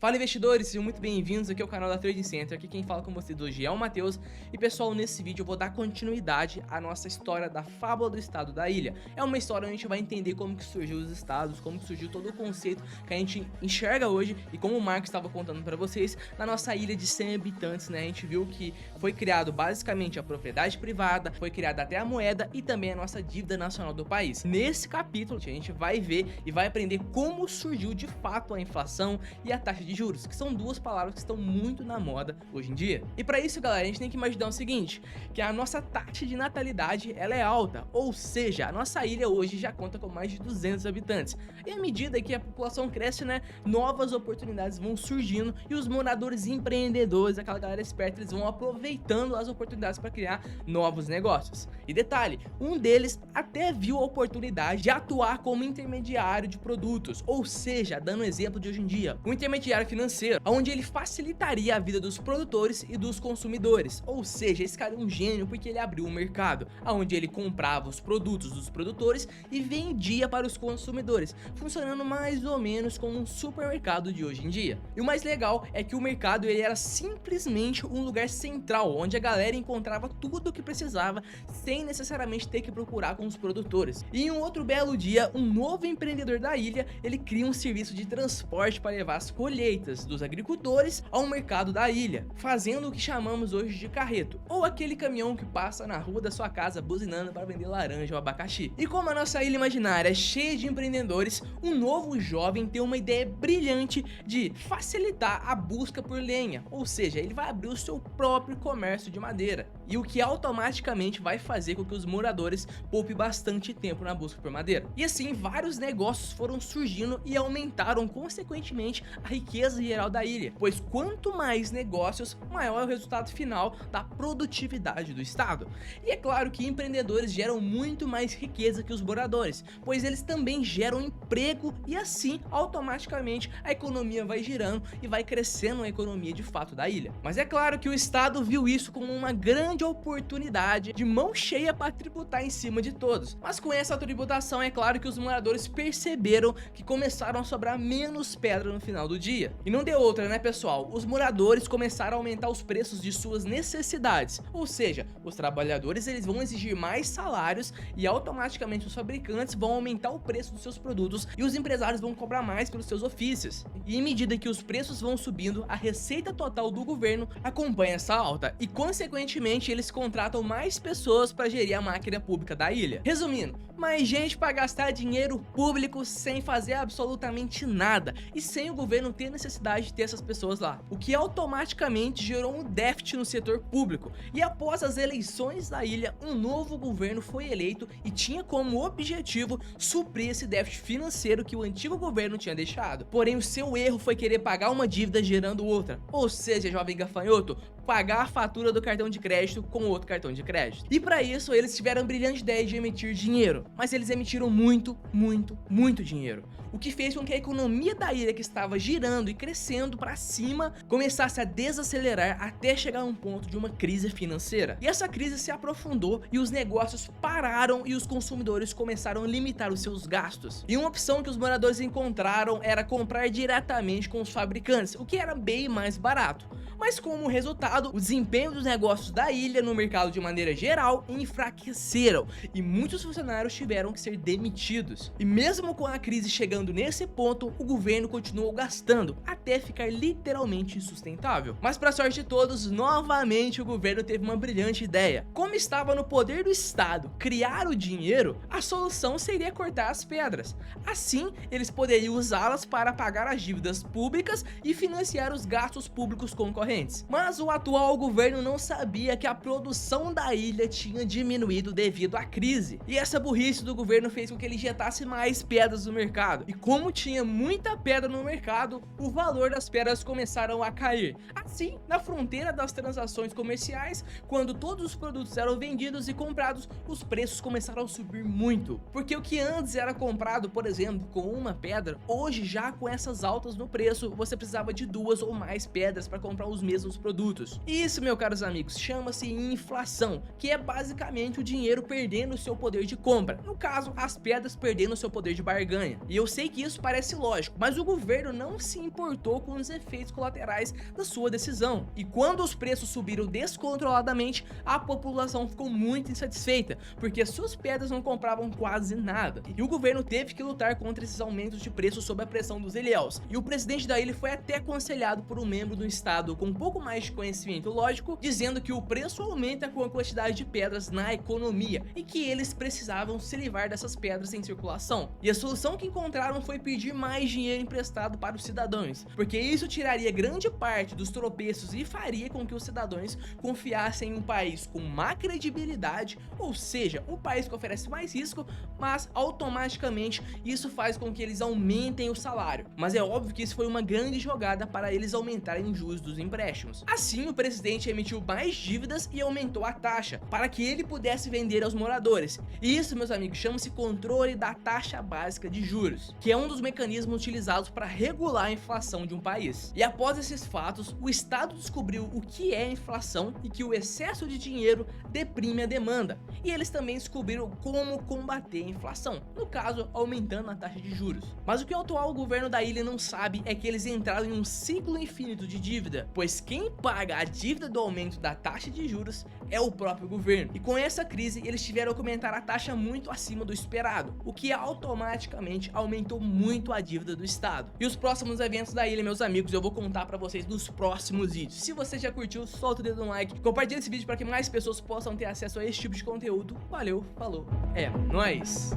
Fala investidores, sejam muito bem-vindos aqui ao canal da Trading Center. Aqui quem fala com vocês hoje é o Matheus. E pessoal, nesse vídeo eu vou dar continuidade à nossa história da fábula do estado da ilha. É uma história onde a gente vai entender como que surgiu os estados, como que surgiu todo o conceito que a gente enxerga hoje. E como o Marcos estava contando para vocês, na nossa ilha de 100 habitantes, né, a gente viu que foi criado basicamente a propriedade privada, foi criada até a moeda e também a nossa dívida nacional do país. Nesse capítulo a gente vai ver e vai aprender como surgiu de fato a inflação e a taxa de juros, que são duas palavras que estão muito na moda hoje em dia. E para isso, galera, a gente tem que imaginar o seguinte, que a nossa taxa de natalidade ela é alta, ou seja, a nossa ilha hoje já conta com mais de 200 habitantes. E à medida que a população cresce, né, novas oportunidades vão surgindo e os moradores empreendedores, aquela galera esperta, eles vão aproveitando as oportunidades para criar novos negócios. E detalhe, um deles até viu a oportunidade de atuar como intermediário de produtos, ou seja, dando exemplo de hoje em dia, o intermediário financeiro, onde ele facilitaria a vida dos produtores e dos consumidores. Ou seja, esse cara é um gênio porque ele abriu um mercado, onde ele comprava os produtos dos produtores e vendia para os consumidores, funcionando mais ou menos como um supermercado de hoje em dia. E o mais legal é que o mercado ele era simplesmente um lugar central, onde a galera encontrava tudo o que precisava, sem necessariamente ter que procurar com os produtores. E em um outro belo dia, um novo empreendedor da ilha, ele cria um serviço de transporte para levar as colheitas dos agricultores ao mercado da ilha, fazendo o que chamamos hoje de carreto, ou aquele caminhão que passa na rua da sua casa buzinando para vender laranja ou abacaxi. E como a nossa ilha imaginária é cheia de empreendedores, um novo jovem tem uma ideia brilhante de facilitar a busca por lenha, ou seja, ele vai abrir o seu próprio comércio de madeira, e o que automaticamente vai fazer com que os moradores poupem bastante tempo na busca por madeira. E assim, vários negócios foram surgindo e aumentaram consequentemente a riqueza geral da ilha, pois quanto mais negócios, maior é o resultado final da produtividade do estado. E é claro que empreendedores geram muito mais riqueza que os moradores, pois eles também geram emprego e assim automaticamente a economia vai girando e vai crescendo a economia de fato da ilha. Mas é claro que o estado viu isso como uma grande oportunidade de mão cheia para tributar em cima de todos. Mas com essa tributação é claro que os moradores perceberam que começaram a sobrar menos pedra no final do dia. E não deu outra, né, pessoal? Os moradores começaram a aumentar os preços de suas necessidades, ou seja, os trabalhadores eles vão exigir mais salários e automaticamente os fabricantes vão aumentar o preço dos seus produtos e os empresários vão cobrar mais pelos seus ofícios. E em medida que os preços vão subindo, a receita total do governo acompanha essa alta e consequentemente eles contratam mais pessoas para gerir a máquina pública da ilha. Resumindo, mais gente para gastar dinheiro público sem fazer absolutamente nada e sem o governo ter necessidade de ter essas pessoas lá, o que automaticamente gerou um déficit no setor público. E após as eleições da ilha, um novo governo foi eleito e tinha como objetivo suprir esse déficit financeiro que o antigo governo tinha deixado. Porém, o seu erro foi querer pagar uma dívida gerando outra, ou seja, jovem gafanhoto, pagar a fatura do cartão de crédito com outro cartão de crédito. E para isso eles tiveram a brilhante ideia de emitir dinheiro, mas eles emitiram muito dinheiro, o que fez com que a economia da ilha, que estava girando e crescendo para cima, começasse a desacelerar até chegar a um ponto de uma crise financeira. E essa crise se aprofundou e os negócios pararam e os consumidores começaram a limitar os seus gastos. E uma opção que os moradores encontraram era comprar diretamente com os fabricantes, o que era bem mais barato. Mas como resultado, o desempenho dos negócios da ilha no mercado de maneira geral enfraqueceram e muitos funcionários tiveram que ser demitidos. E mesmo com a crise chegando nesse ponto, o governo continuou gastando até ficar literalmente insustentável. Mas para sorte de todos, novamente o governo teve uma brilhante ideia. Como estava no poder do estado criar o dinheiro, a solução seria cortar as pedras. Assim, eles poderiam usá-las para pagar as dívidas públicas e financiar os gastos públicos concorrentes. Mas o atual governo não sabia que a produção da ilha tinha diminuído devido à crise. E essa burrice do governo fez com que ele injetasse mais pedras no mercado. E como tinha muita pedra no mercado, o valor das pedras começaram a cair. Assim, na fronteira das transações comerciais, quando todos os produtos eram vendidos e comprados, os preços começaram a subir muito. Porque o que antes era comprado, por exemplo, com uma pedra, hoje já com essas altas no preço, você precisava de duas ou mais pedras para comprar os mesmos produtos. Isso, meus caros amigos, chama-se inflação, que é basicamente o dinheiro perdendo o seu poder de compra. No caso, as pedras perdendo o seu poder de barganha. E eu sei sei que isso parece lógico, mas o governo não se importou com os efeitos colaterais da sua decisão. E quando os preços subiram descontroladamente, a população ficou muito insatisfeita, porque suas pedras não compravam quase nada. E o governo teve que lutar contra esses aumentos de preço sob a pressão dos ilhéus. E o presidente da ilha foi até aconselhado por um membro do estado com um pouco mais de conhecimento lógico, dizendo que o preço aumenta com a quantidade de pedras na economia e que eles precisavam se livrar dessas pedras em circulação. E a solução que encontraram foi pedir mais dinheiro emprestado para os cidadãos, porque isso tiraria grande parte dos tropeços e faria com que os cidadãos confiassem em um país com má credibilidade, ou seja, um país que oferece mais risco, mas automaticamente isso faz com que eles aumentem o salário. Mas é óbvio que isso foi uma grande jogada para eles aumentarem os juros dos empréstimos. Assim, o presidente emitiu mais dívidas e aumentou a taxa, para que ele pudesse vender aos moradores. E isso, meus amigos, chama-se controle da taxa básica de juros, que é um dos mecanismos utilizados para regular a inflação de um país. E após esses fatos, o Estado descobriu o que é inflação e que o excesso de dinheiro deprime a demanda. E eles também descobriram como combater a inflação, no caso, aumentando a taxa de juros. Mas o que o atual governo da ilha não sabe é que eles entraram em um ciclo infinito de dívida, pois quem paga a dívida do aumento da taxa de juros é o próprio governo. E com essa crise, eles tiveram que aumentar a taxa muito acima do esperado, o que automaticamente aumentou muito a dívida do Estado. E os próximos eventos da ilha, meus amigos, eu vou contar pra vocês nos próximos vídeos. Se você já curtiu, solta o dedo no like, compartilha esse vídeo para que mais pessoas possam ter acesso a esse tipo de conteúdo. Valeu, falou, é nóis!